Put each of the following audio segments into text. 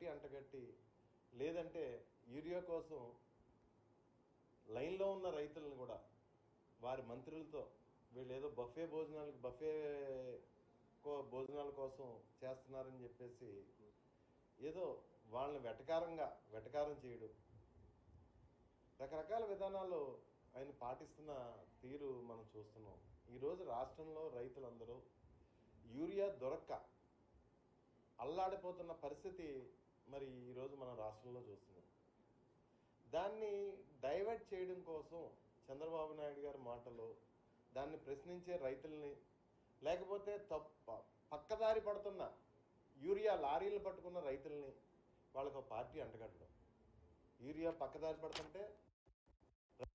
Party అంటగట్టి లేదంటే urea కోసం లైన్లో ఉన్న రైతులను కూడా వారి మంత్రులతో వీళ్ళు ఏదో బఫే భోజనాల కోసం చేస్తున్నారని చెప్పేసి ఏదో వాళ్ళని వెటకారం చేయడం, రకరకాల విధానాలు ఆయన పాటిస్తున్న తీరు మనం చూస్తున్నాం. ఈరోజు రాష్ట్రంలో రైతులందరూ యూరియా దొరక్క అల్లాడిపోతున్న పరిస్థితి మరి ఈరోజు మన రాష్ట్రంలో చూస్తున్నాం. దాన్ని డైవర్ట్ చేయడం కోసం చంద్రబాబు నాయుడు గారి మాటలు, దాన్ని ప్రశ్నించే రైతుల్ని, లేకపోతే పక్కదారి పడుతున్న యూరియా లారీలు పట్టుకున్న రైతుల్ని వాళ్ళకు పార్టీ అంటగట్టడం. యూరియా పక్కదారి పడుతుంటే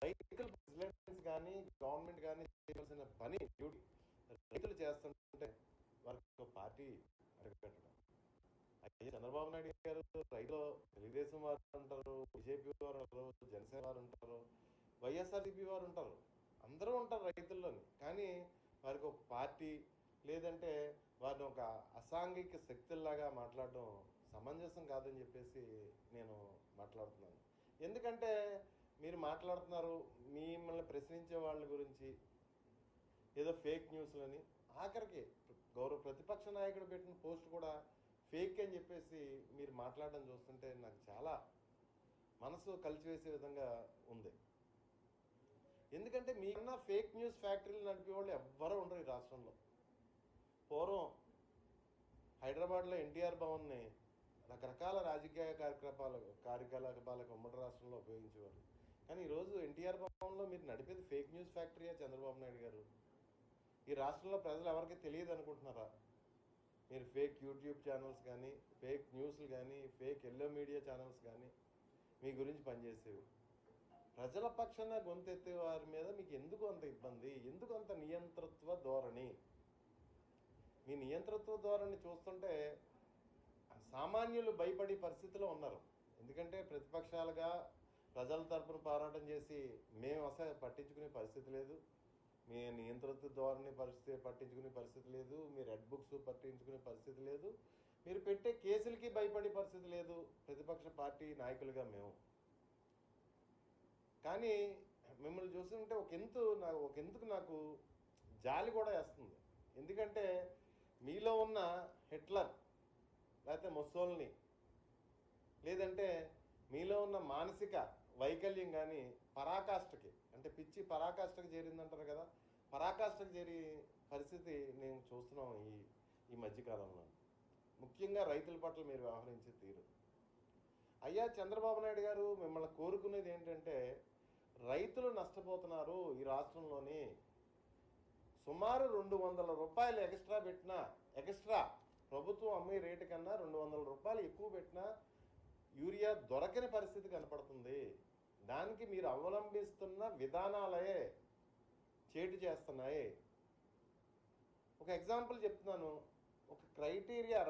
రైతులు ప్రెసిడెంట్స్ కానీ గవర్నమెంట్ కానీ చేయవలసిన పని డ్యూటీ రైతులు చేస్తుంటే వాళ్ళకు పార్టీ అంటగట్టడం. అయితే చంద్రబాబు నాయుడు గారు రైతులు తెలుగుదేశం వారు ఉంటారు, బీజేపీ వారు ఉంటారు, జనసేన వారు ఉంటారు, వైఎస్ఆర్సీపీ వారు ఉంటారు, అందరూ ఉంటారు రైతుల్లోని. కానీ వారికి ఒక పార్టీ లేదంటే వారిని ఒక అసాంఘిక శక్తుల్లాగా మాట్లాడడం సమంజసం కాదని చెప్పేసి నేను మాట్లాడుతున్నాను. ఎందుకంటే మీరు మాట్లాడుతున్నారు మిమ్మల్ని ప్రశ్నించే వాళ్ళ గురించి ఏదో ఫేక్ న్యూస్లని, ఆఖరికి గౌరవ ప్రతిపక్ష నాయకుడు పెట్టిన పోస్ట్ కూడా ఫేక్ అని చెప్పేసి మీరు మాట్లాడడం చూస్తుంటే నాకు చాలా మనసు కలిసివేసే విధంగా ఉంది. ఎందుకంటే మీకన్నా ఫేక్ న్యూస్ ఫ్యాక్టరీలు నడిపే వాళ్ళు ఎవ్వరూ ఉండరు ఈ రాష్ట్రంలో. పూర్వం హైదరాబాద్లో ఎన్టీఆర్ భవన్ని రకరకాల రాజకీయ కార్యకలాపాలకు ఉమ్మడి రాష్ట్రంలో ఉపయోగించేవారు. కానీ ఈరోజు ఎన్టీఆర్ భవన్లో మీరు నడిపేది ఫేక్ న్యూస్ ఫ్యాక్టరీయా చంద్రబాబు నాయుడు గారు? ఈ రాష్ట్రంలో ప్రజలు ఎవరికి తెలియదు అనుకుంటున్నారా? మీరు ఫేక్ యూట్యూబ్ ఛానల్స్ కానీ, ఫేక్ న్యూస్లు కానీ, ఫేక్ ఎల్లో మీడియా ఛానల్స్ కానీ మీ గురించి పనిచేసేవి. ప్రజల పక్షాన గొంతెత్తే వారి మీద మీకు ఎందుకు అంత ఇబ్బంది? ఎందుకు అంత నియంతృత్వ ధోరణి? మీ నియంతృత్వ ధోరణి చూస్తుంటే సామాన్యులు భయపడే పరిస్థితిలో ఉన్నారు. ఎందుకంటే ప్రతిపక్షాలుగా ప్రజల తరపున పోరాటం చేసి మేము అసలు పట్టించుకునే పరిస్థితి లేదు, మీ నియంతృత్వ ధోరణి పట్టించుకునే పరిస్థితి లేదు, మీ రెడ్ బుక్స్ పట్టించుకునే పరిస్థితి లేదు, మీరు పెట్టే కేసులకి భయపడే పరిస్థితి లేదు ప్రతిపక్ష పార్టీ నాయకులుగా మేము. కానీ మిమ్మల్ని చూస్తుంటే ఒకందుకు నాకు జాలి కూడా వేస్తుంది. ఎందుకంటే మీలో ఉన్న హిట్లర్ లేకపోతే ముస్సోల్ని, లేదంటే మీలో ఉన్న మానసిక వైకల్యం కానీ పరాకాష్ఠకి, అంటే పిచ్చి పరాకాష్ఠకి చేరిందంటారు కదా, పరాకాష్ఠకి చేరి పరిస్థితి నేను చూస్తున్నాం ఈ మధ్యకాలంలో. ముఖ్యంగా రైతుల పట్ల మీరు వ్యవహరించే తీరు. అయ్యా చంద్రబాబు నాయుడు గారు, మిమ్మల్ని కోరుకునేది ఏంటంటే రైతులు నష్టపోతున్నారు. ఈ రాష్ట్రంలోని సుమారు 200 రూపాయలు ఎక్స్ట్రా ప్రభుత్వం అమ్మే రేటు కన్నా 200 రూపాయలు ఎక్కువ పెట్టినా యూరియా దొరకని పరిస్థితి కనపడుతుంది. దానికి మీరు అవలంబిస్తున్న విధానాలే చేటు చేస్తున్నాయి. ఒక ఎగ్జాంపుల్ చెప్తున్నాను. ఒక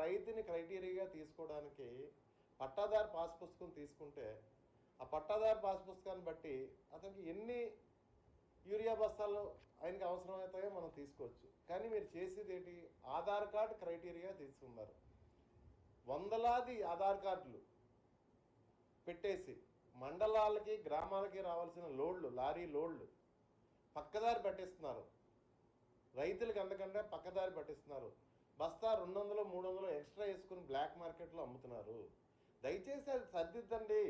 రైతుని క్రైటీరియాగా తీసుకోవడానికి పట్టాదారు పాస్ పుస్తకం తీసుకుంటే ఆ పట్టాదారు పాస్ పుస్తకాన్ని బట్టి అతనికి ఎన్ని యూరియా బస్తాలు ఆయనకి అవసరమవుతాయో మనం తీసుకోవచ్చు. కానీ మీరు చేసేది ఏంటి? ఆధార్ కార్డు క్రైటీరియా తీసుకున్నారు. వందలాది ఆధార్ కార్డులు పెట్టేసి మండలాలకి గ్రామాలకి రావాల్సిన లారీ లోడ్లు పక్కదారి పట్టిస్తున్నారు. రైతులకు అందకంటే పక్కదారి పట్టిస్తున్నారు. బస్తా 200, 300 ఎక్స్ట్రా వేసుకుని బ్లాక్ మార్కెట్లో అమ్ముతున్నారు. దయచేసి అది సర్దిద్దండి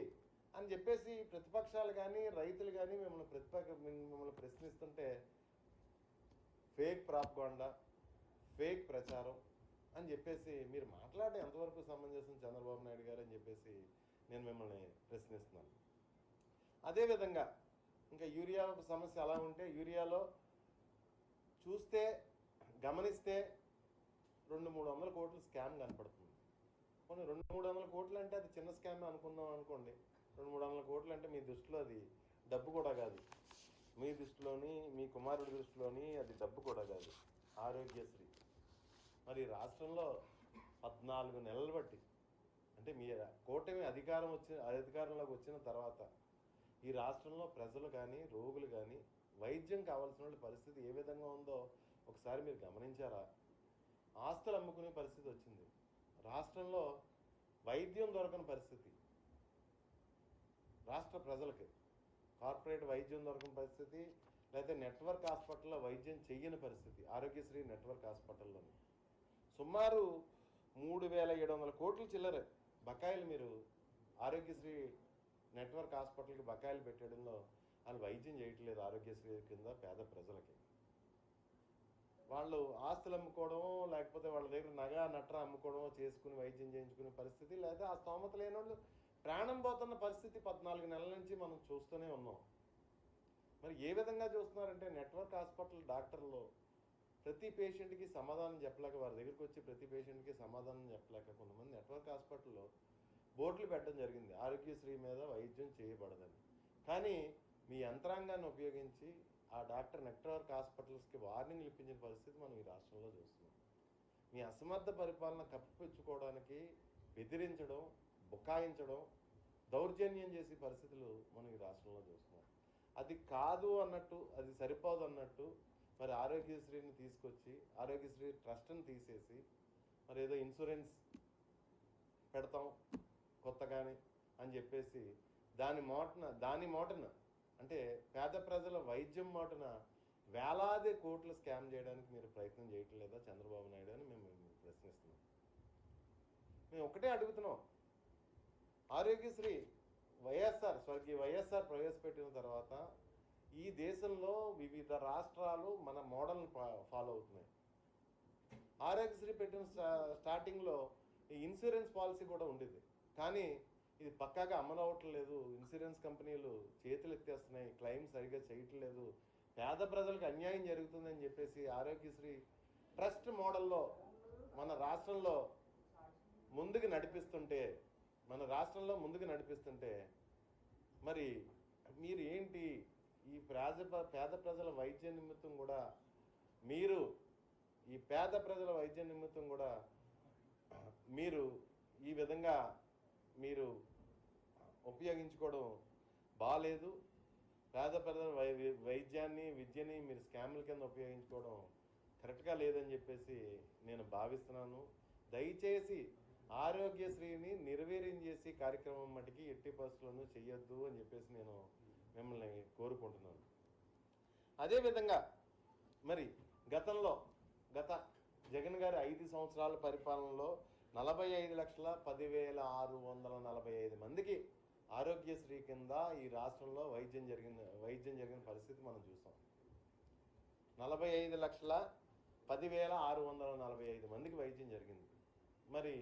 అని చెప్పేసి ప్రతిపక్షాలు కానీ రైతులు కానీ మిమ్మల్ని ప్రశ్నిస్తుంటే ఫేక్ ప్రాపగాండా, ఫేక్ ప్రచారం అని చెప్పేసి మీరు మాట్లాడే ఎంతవరకు సమంజసం చంద్రబాబు నాయుడు గారు అని చెప్పేసి నేను మిమ్మల్ని ప్రశ్నిస్తున్నాను. అదేవిధంగా ఇంకా యూరియా సమస్య అలా ఉంటే యూరియాలో గమనిస్తే 200-300 కోట్లు స్కామ్ కనపడుతుంది. కొన్ని 200-300 కోట్లు అంటే అది చిన్న స్కామ్ అనుకోండి. 200-300 కోట్లు అంటే మీ దృష్టిలో అది డబ్బు కూడా కాదు. మీ దృష్టిలోని, మీ కుమారుడి దృష్టిలోని అది డబ్బు కూడా కాదు. ఆరోగ్యశ్రీ మరి రాష్ట్రంలో 14 నెలలు బట్టి, అంటే మీ కూటమి అధికారంలోకి వచ్చిన తర్వాత ఈ రాష్ట్రంలో ప్రజలు కానీ రోగులు కానీ వైద్యం కావాల్సిన పరిస్థితి ఏ విధంగా ఉందో ఒకసారి మీరు గమనించారా? ఆస్తులు అమ్ముకునే పరిస్థితి వచ్చింది. రాష్ట్రంలో వైద్యం దొరకని పరిస్థితి రాష్ట్ర ప్రజలకి, కార్పొరేట్ వైద్యం దొరకని పరిస్థితి, లేకపోతే నెట్వర్క్ హాస్పిటల్లో వైద్యం చెయ్యని పరిస్థితి. ఆరోగ్యశ్రీ నెట్వర్క్ హాస్పిటల్లోని సుమారు 3,700 కోట్లు చిల్లర బకాయిలు మీరు ఆరోగ్యశ్రీ నెట్వర్క్ హాస్పిటల్కి బకాయిలు పెట్టడంలో వాళ్ళు వైద్యం చేయట్లేదు. ఆరోగ్యశ్రీ కింద పేద ప్రజలకి వాళ్ళు ఆస్తులు అమ్ముకోవడం, లేకపోతే వాళ్ళ దగ్గర నగ నట్ర అమ్ముకోవడం చేసుకుని వైద్యం చేయించుకునే పరిస్థితి, లేదా ఆ స్తోమత లేని వాళ్ళు ప్రాణం పోతున్న పరిస్థితి 14 నెలల నుంచి మనం చూస్తూనే ఉన్నాం. మరి ఏ విధంగా చూస్తున్నారంటే నెట్వర్క్ హాస్పిటల్ డాక్టర్లు ప్రతి పేషెంట్కి సమాధానం చెప్పలేక, వారి దగ్గరికి వచ్చి ప్రతి పేషెంట్కి సమాధానం చెప్పలేక కొంతమంది నెట్వర్క్ హాస్పిటల్లో బోర్డులు పెట్టడం జరిగింది, ఆరోగ్యశ్రీ మీద వైద్యం చేయబడదని. కానీ మీ యంత్రాంగాన్ని ఉపయోగించి ఆ డాక్టర్ నెట్వర్క్ హాస్పిటల్స్కి వార్నింగ్లు ఇప్పించిన పరిస్థితి మనం ఈ రాష్ట్రంలో చూస్తున్నాం. మీ అసమర్థ పరిపాలన కప్పిపుచ్చుకోవడానికి బెదిరించడం, బుకాయించడం, దౌర్జన్యం చేసే పరిస్థితులు మనం ఈ రాష్ట్రంలో చూస్తున్నాం. అది కాదు అన్నట్టు, అది సరిపోదు అన్నట్టు మరి ఆరోగ్యశ్రీని తీసుకొచ్చి ఆరోగ్యశ్రీ ట్రస్ట్ని తీసేసి మరి ఏదో ఇన్సూరెన్స్ పెడతాం కొత్తగానే అని చెప్పేసి దాని మోటన అంటే పేద ప్రజల వైద్యం మాటున వేలాది కోట్లు స్కామ్ చేయడానికి మీరు ప్రయత్నం చేయట్లేదా చంద్రబాబు నాయుడు అని మేము ప్రశ్నిస్తున్నాం. మేము ఒకటే అడుగుతున్నాం, ఆరోగ్యశ్రీ స్వర్గీయ వైఎస్ఆర్ ప్రవేశపెట్టిన తర్వాత ఈ దేశంలో వివిధ రాష్ట్రాలు మన మోడల్ని ఫాలో అవుతున్నాయి. ఆరోగ్యశ్రీ పెట్టిన స్టార్టింగ్లో ఈ ఇన్సూరెన్స్ పాలసీ కూడా ఉండేది, కానీ ఇది పక్కాగా అమలు అవ్వట్లేదు. ఇన్సూరెన్స్ కంపెనీలు చేతులు ఎత్తేస్తున్నాయి, క్లెయిమ్ సరిగ్గా చేయట్లేదు, పేద ప్రజలకు అన్యాయం జరుగుతుందని చెప్పేసి ఆరోగ్యశ్రీ ట్రస్ట్ మోడల్లో మన రాష్ట్రంలో ముందుకు నడిపిస్తుంటే మరి మీరు ఏంటి ఈ పేద ప్రజల వైద్య నిమిత్తం కూడా మీరు ఈ విధంగా మీరు ఉపయోగించుకోవడం బాగాలేదు. పేద ప్రజల వైద్యాన్ని విద్యని మీరు స్కామ్ల కింద ఉపయోగించుకోవడం కరెక్ట్గా లేదని చెప్పేసి నేను భావిస్తున్నాను. దయచేసి ఆరోగ్యశ్రీని నిర్వీర్యం చేసి కార్యక్రమం మటుకి ఎట్టి పరిస్థితులను చెయ్యొద్దు అని చెప్పేసి నేను మిమ్మల్ని కోరుకుంటున్నాను. అదేవిధంగా మరి గత జగన్ గారి 5 సంవత్సరాల పరిపాలనలో 45,10,645 మందికి ఆరోగ్యశ్రీ కింద ఈ రాష్ట్రంలో వైద్యం జరిగిన పరిస్థితి మనం చూసాం. 45,10,645 మందికి వైద్యం జరిగింది. మరి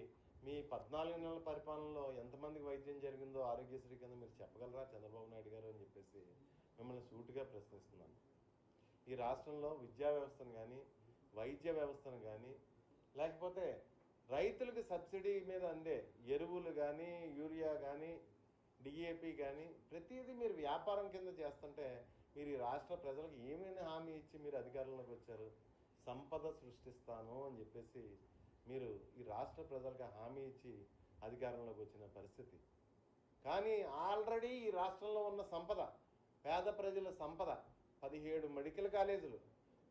మీ 14 నెలల పరిపాలనలో ఎంతమందికి వైద్యం జరిగిందో ఆరోగ్యశ్రీ కింద మీరు చెప్పగలరా చంద్రబాబు నాయుడు గారు అని చెప్పేసి మిమ్మల్ని సూటిగా ప్రశ్నిస్తున్నాను. ఈ రాష్ట్రంలో విద్యా వ్యవస్థను కానీ, వైద్య వ్యవస్థను కానీ, లేకపోతే రైతులకు సబ్సిడీ మీద అందే ఎరువులు కానీ, యూరియా కానీ, డిఏపి కానీ ప్రతిదీ మీరు వ్యాపారం కింద చేస్తుంటే మీరు ఈ రాష్ట్ర ప్రజలకు ఏమైనా హామీ ఇచ్చి మీరు అధికారంలోకి వచ్చారు? సంపద సృష్టిస్తాను అని చెప్పేసి మీరు ఈ రాష్ట్ర ప్రజలకు హామీ ఇచ్చి అధికారంలోకి వచ్చిన పరిస్థితి. కానీ ఆల్రెడీ ఈ రాష్ట్రంలో ఉన్న సంపద, పేద ప్రజల సంపద 17 మెడికల్ కాలేజీలు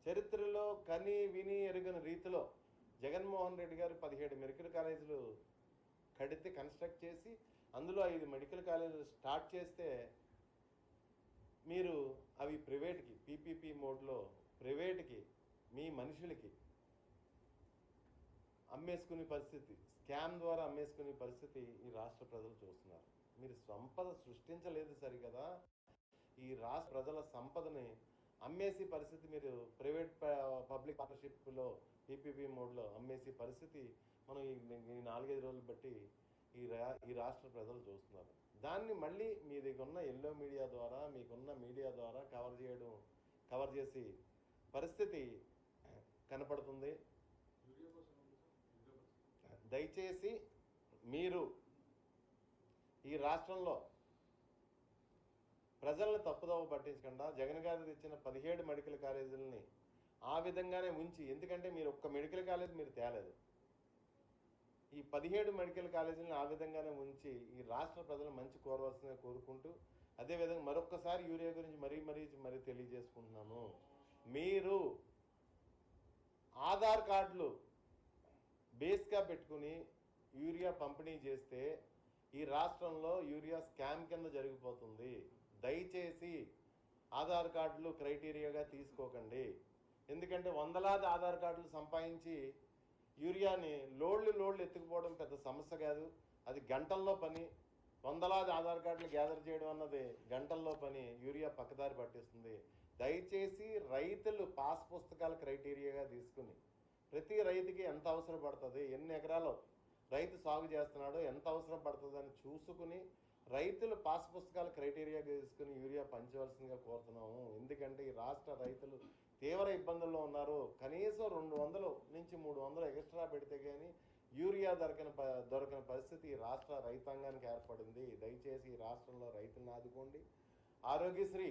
చరిత్రలో కని విని ఎరుగని రీతిలో జగన్మోహన్ రెడ్డి గారు 17 మెడికల్ కాలేజీలు కడితే కన్స్ట్రక్ట్ చేసి అందులో 5 మెడికల్ కాలేజీలు స్టార్ట్ చేస్తే మీరు అవి ప్రైవేట్కి పీపీపీ మోడ్లో ప్రైవేట్కి మీ మనుషులకి అమ్మేసుకునే పరిస్థితి, స్కామ్ ద్వారా అమ్మేసుకునే పరిస్థితి ఈ రాష్ట్ర ప్రజలు చూస్తున్నారు. మీరు సంపద సృష్టించలేదు సరికదా, ఈ రాష్ట్ర ప్రజల సంపదని అమ్మేసి పరిస్థితి మీరు ప్రైవేట్ పబ్లిక్ పార్ట్నర్షిప్లో పీపీపీ మోడ్లో అమ్మేసి పరిస్థితి మనం ఈ 4-5 రోజులు బట్టి ఈ రాష్ట్ర ప్రజలు చూస్తున్నారు. దాన్ని మళ్ళీ మీ దగ్గర ఉన్న ఎల్లో మీడియా ద్వారా, మీకున్న మీడియా ద్వారా కవర్ చేసి పరిస్థితి కనపడుతుంది. దయచేసి మీరు ఈ రాష్ట్రంలో ప్రజల్ని తప్పుదోవ పట్టించకుండా జగన్ గారు తెచ్చిన 17 మెడికల్ కాలేజీలని ఆ విధంగానే ఉంచి, ఎందుకంటే మీరు ఒక్క మెడికల్ కాలేజ్ మీరు తేలేదు, ఈ 17 మెడికల్ కాలేజీలను ఆ విధంగానే ఉంచి ఈ రాష్ట్ర ప్రజలు మంచి కోరవలసిందిగా కోరుకుంటూ, అదేవిధంగా మరొక్కసారి యూరియా గురించి మరీ తెలియజేసుకుంటున్నాను. మీరు ఆధార్ కార్డులు బేస్గా పెట్టుకుని యూరియా పంపిణీ చేస్తే ఈ రాష్ట్రంలో యూరియా స్కామ్ కింద జరిగిపోతుంది. దయచేసి ఆధార్ కార్డులు క్రైటీరియాగా తీసుకోకండి. ఎందుకంటే వందలాది ఆధార్ కార్డులు సంపాదించి యూరియాని లోడ్లు ఎత్తుకుపోవడం పెద్ద సమస్య కాదు. అది గంటల్లో పని. వందలాది ఆధార్ కార్డులు గ్యాదర్ చేయడం అన్నది గంటల్లో పని. యూరియా పక్కదారి పట్టిస్తుంది. దయచేసి రైతులు పాస్ పుస్తకాల క్రైటీరియాగా తీసుకుని ప్రతి రైతుకి ఎంత అవసరం పడుతుంది, ఎన్ని ఎకరాలు రైతు సాగు చేస్తున్నాడో ఎంత అవసరం పడుతుందని చూసుకుని రైతులు పాస్ పుస్తకాల క్రైటీరియాగా తీసుకుని యూరియా పంచవలసిందిగా కోరుతున్నాము. ఎందుకంటే ఈ రాష్ట్ర రైతులు తీవ్ర ఇబ్బందుల్లో ఉన్నారు. కనీసం 200 నుంచి 300 ఎక్స్ట్రా పెడితే కానీ యూరియా దొరకని పరిస్థితి ఈ రాష్ట్ర రైతాంగానికి ఏర్పడింది. దయచేసి ఈ రాష్ట్రంలో రైతులను ఆదుకోండి. ఆరోగ్యశ్రీ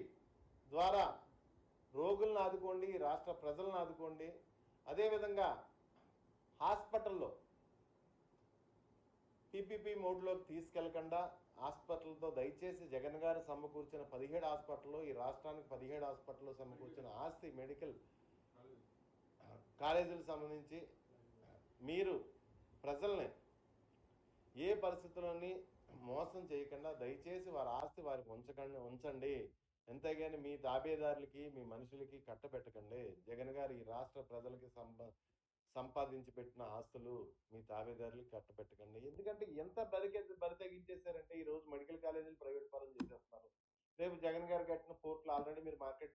ద్వారా రోగులను ఆదుకోండి, ఈ రాష్ట్ర ప్రజలను ఆదుకోండి. అదేవిధంగా హాస్పిటల్లో పీపీపీ మోడ్లోకి తీసుకెళ్లకుండా హాస్పిటల్తో దయచేసి జగన్ గారు సమకూర్చిన 17 హాస్పిటల్లో, ఈ రాష్ట్రానికి 17 హాస్పిటల్లో సమకూర్చిన ఆస్తి మెడికల్ కాలేజీలకు సంబంధించి మీరు ప్రజల్ని ఏ పరిస్థితుల్లోని మోసం చేయకుండా దయచేసి వారి ఆస్తి వారికి ఉంచండి. ఎంతగాని మీ తాబేదారులకి, మీ మనుషులకి కట్టబెట్టకండి. జగన్ గారు ఈ రాష్ట్ర ప్రజలకి సంపాదించి పెట్టిన ఆస్తులు మీ తాబేదారులకి కట్టబెట్టకండి. ఎందుకంటే ఎంత బరి తెగించేశారంటే ఈ రోజు మెడికల్ కాలేజీలు ప్రైవేట్ పరం చేసేస్తున్నారు. రేపు జగన్ గారు కట్టిన పోర్టులు ఆల్రెడీ మీరు మార్కెట్